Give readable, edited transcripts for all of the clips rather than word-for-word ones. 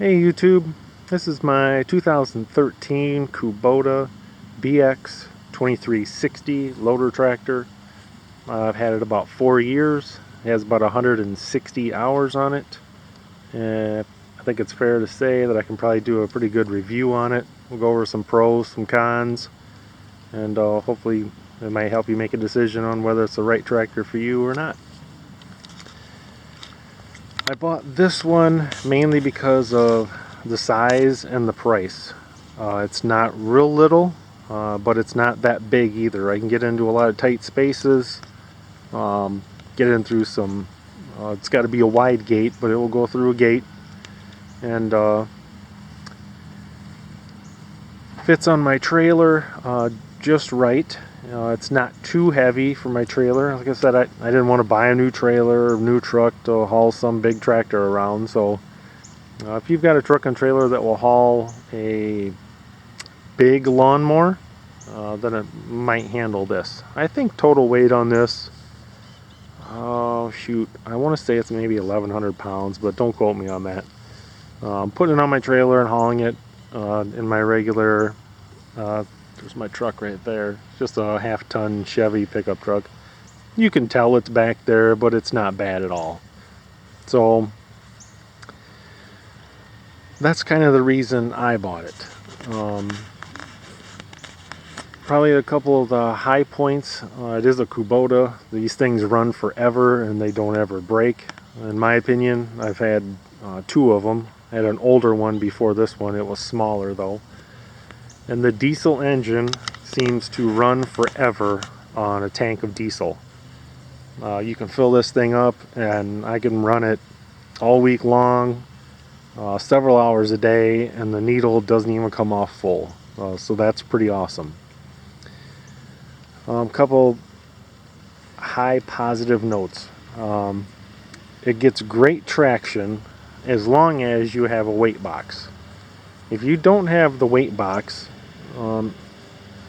Hey YouTube, this is my 2013 Kubota BX 2360 loader tractor. I've had it about 4 years. It has about 160 hours on it. And I think it's fair to say that I can probably do a pretty good review on it. We'll go over some pros, some cons, and hopefully it might help you make a decision on whether it's the right tractor for you or not. I bought this one mainly because of the size and the price. It's not real little, but it's not that big either. I can get into a lot of tight spaces, get in through some, it's got to be a wide gate, but it will go through a gate, and fits on my trailer just right. It's not too heavy for my trailer. Like I said, I didn't want to buy a new trailer or new truck to haul some big tractor around. So if you've got a truck and trailer that will haul a big lawnmower, then it might handle this. I think total weight on this, oh shoot, I want to say it's maybe 1,100 pounds, but don't quote me on that. Putting it on my trailer and hauling it in my regular, there's my truck right there, just a half-ton Chevy pickup truck. You can tell it's back there, but it's not bad at all. So that's kind of the reason I bought it. Probably a couple of the high points. It is a Kubota. These things run forever and they don't ever break. In my opinion, I've had two of them. I had an older one before this one. It was smaller though. And the diesel engine seems to run forever on a tank of diesel. You can fill this thing up and I can run it all week long, several hours a day, and the needle doesn't even come off full. So that's pretty awesome. Couple high positive notes. It gets great traction as long as you have a weight box. If you don't have the weight box,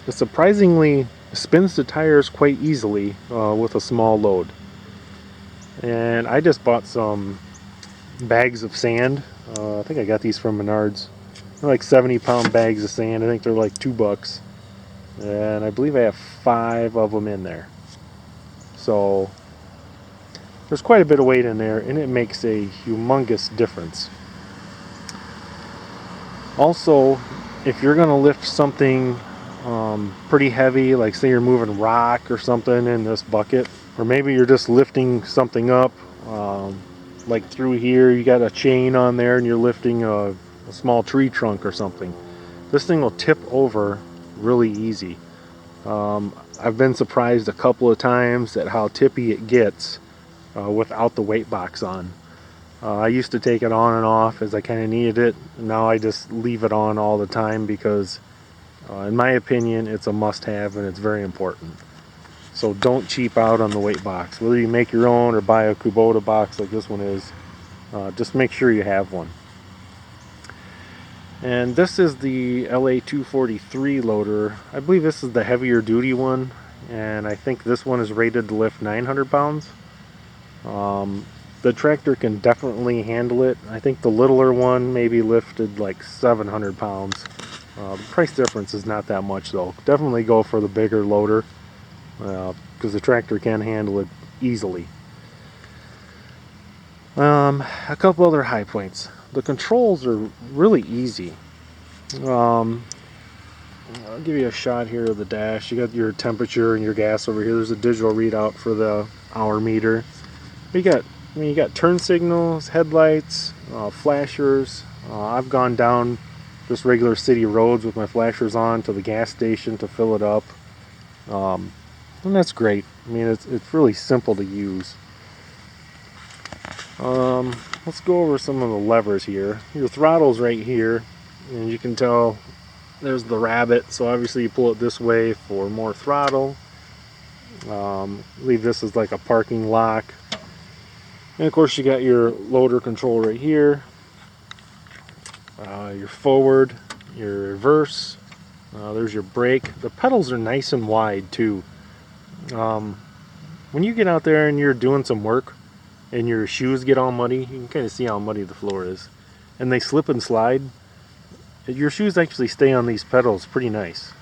it surprisingly spins the tires quite easily with a small load. And I just bought some bags of sand. I think I got these from Menards. They're like 70-pound bags of sand. I think they're like $2. And I believe I have 5 of them in there. So there's quite a bit of weight in there, and it makes a humongous difference. Also, if you're going to lift something pretty heavy, like say you're moving rock or something in this bucket, or maybe you're just lifting something up, like through here you got a chain on there and you're lifting a small tree trunk or something, this thing will tip over really easy. I've been surprised a couple of times at how tippy it gets without the weight box on. I used to take it on and off as I kind of needed it. Now I just leave it on all the time because in my opinion it's a must-have and it's very important. So don't cheap out on the weight box. Whether you make your own or buy a Kubota box like this one is, just make sure you have one. And this is the LA 243 loader. I believe this is the heavier duty one, and I think this one is rated to lift 900 pounds. The tractor can definitely handle it. I think the littler one maybe lifted like 700 pounds. The price difference is not that much though. Definitely go for the bigger loader because the tractor can handle it easily. A couple other high points. The controls are really easy. I'll give you a shot here of the dash. You got your temperature and your gas over here. There's a digital readout for the hour meter. You got turn signals, headlights, flashers. I've gone down just regular city roads with my flashers on to the gas station to fill it up, and that's great. I mean, it's really simple to use. Let's go over some of the levers here. Your throttle's right here, and you can tell there's the rabbit, so obviously you pull it this way for more throttle. Leave this as like a parking lock. And of course you got your loader control right here, your forward, your reverse, there's your brake. The pedals are nice and wide too. When you get out there and you're doing some work and your shoes get all muddy, you can kind of see how muddy the floor is. and they slip and slide, your shoes actually stay on these pedals pretty nice.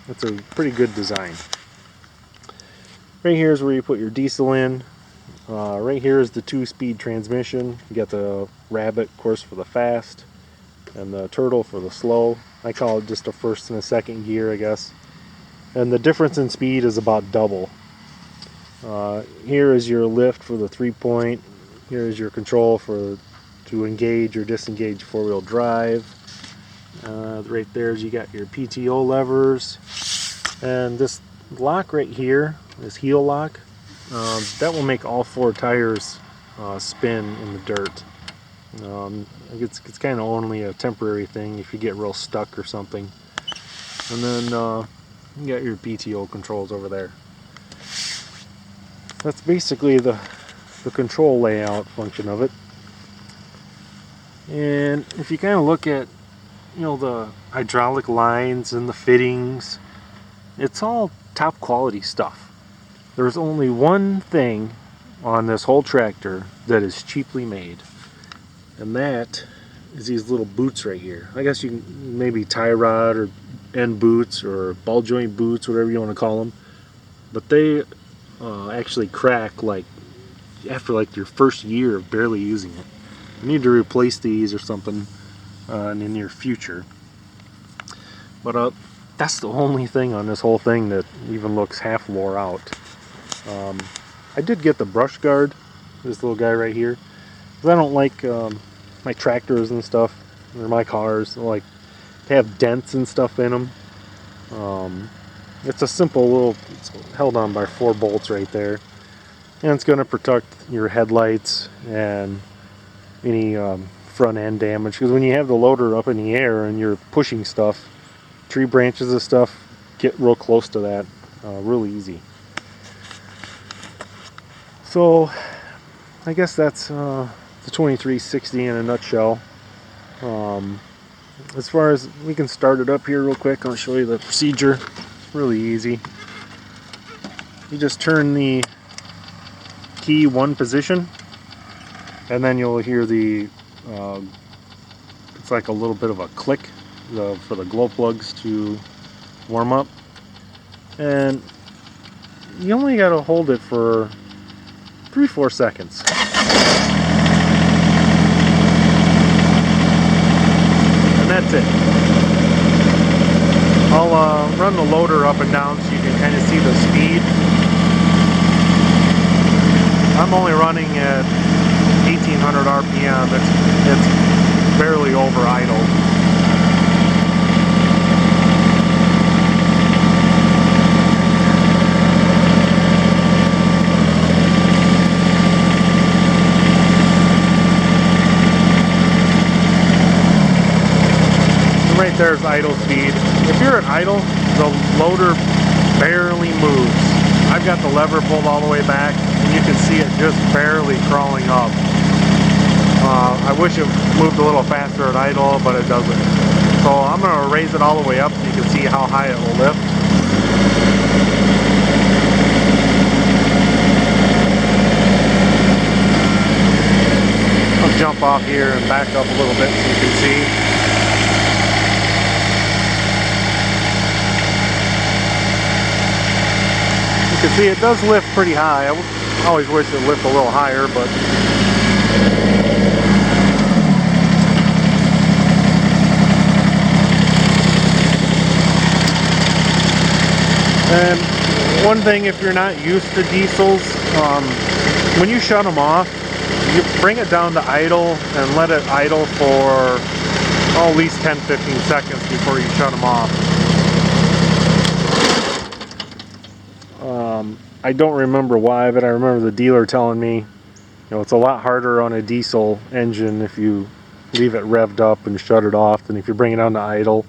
It's a pretty good design. Right here is where you put your diesel in. Right here is the 2-speed transmission. You got the Rabbit, of course, for the fast, and the Turtle for the slow. I call it just a first and a second gear, I guess. And the difference in speed is about double. Here is your lift for the 3-point. Here is your control to engage or disengage 4-wheel drive. Right there is you got your PTO levers, and this lock right here, this heel lock, that will make all 4 tires spin in the dirt. It's kind of only a temporary thing if you get real stuck or something. And then you got your PTO controls over there. That's basically the control layout function of it. And if you kind of look at, you know, the hydraulic lines and the fittings, it's all top quality stuff. There's only one thing on this whole tractor that is cheaply made, and that is these little boots right here. I guess you can maybe tie rod or end boots or ball joint boots, whatever you want to call them, but they actually crack like after like your first year of barely using it. You need to replace these or something in the near future. But that's the only thing on this whole thing that even looks half wore out. I did get the brush guard, this little guy right here, because I don't like my tractors and stuff, or my cars, like to have dents and stuff in them. It's a simple little, it's held on by 4 bolts right there, and it's going to protect your headlights and any front end damage, because when you have the loader up in the air and you're pushing stuff, tree branches and stuff get real close to that really easy. So I guess that's the 2360 in a nutshell. As far as, we can start it up here real quick. I'll show you the procedure. It's really easy. You just turn the key one position, and then you'll hear the it's like a little bit of a click for the glow plugs to warm up, and you only got to hold it for 3-4 seconds. And that's it. I'll run the loader up and down so you can kind of see the speed. I'm only running at 1800 RPM. It's barely over idle. Right there's idle speed. If you're at idle, the loader barely moves. I've got the lever pulled all the way back, and you can see it just barely crawling up. I wish it moved a little faster at idle, but it doesn't. So I'm going to raise it all the way up so you can see how high it will lift. I'll jump off here and back up a little bit so you can see. You can see it does lift pretty high. I always wish it lift a little higher, but and one thing, if you're not used to diesels, when you shut them off, you bring it down to idle and let it idle for at least 10-15 seconds before you shut them off. I don't remember why, but I remember the dealer telling me, you know, it's a lot harder on a diesel engine if you leave it revved up and shut it off than if you bring it down to idle,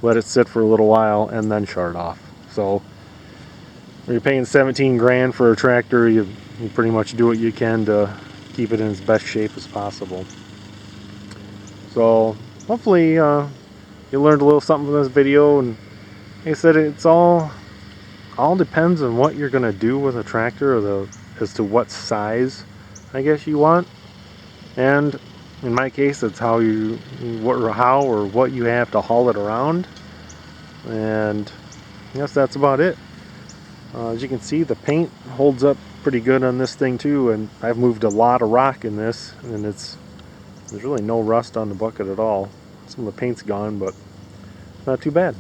let it sit for a little while, and then shut it off. So when you're paying 17 grand for a tractor, you pretty much do what you can to keep it in its best shape as possible. So hopefully you learned a little something from this video, and like I said, it's all depends on what you're going to do with a tractor, or as to what size I guess you want. And in my case, it's how or what you have to haul it around. And I guess that's about it. As you can see, the paint holds up pretty good on this thing too, and I've moved a lot of rock in this, and there's really no rust on the bucket at all. Some of the paint's gone, but not too bad.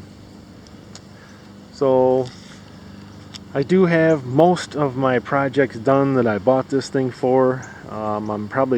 So I do have most of my projects done that I bought this thing for. I'm probably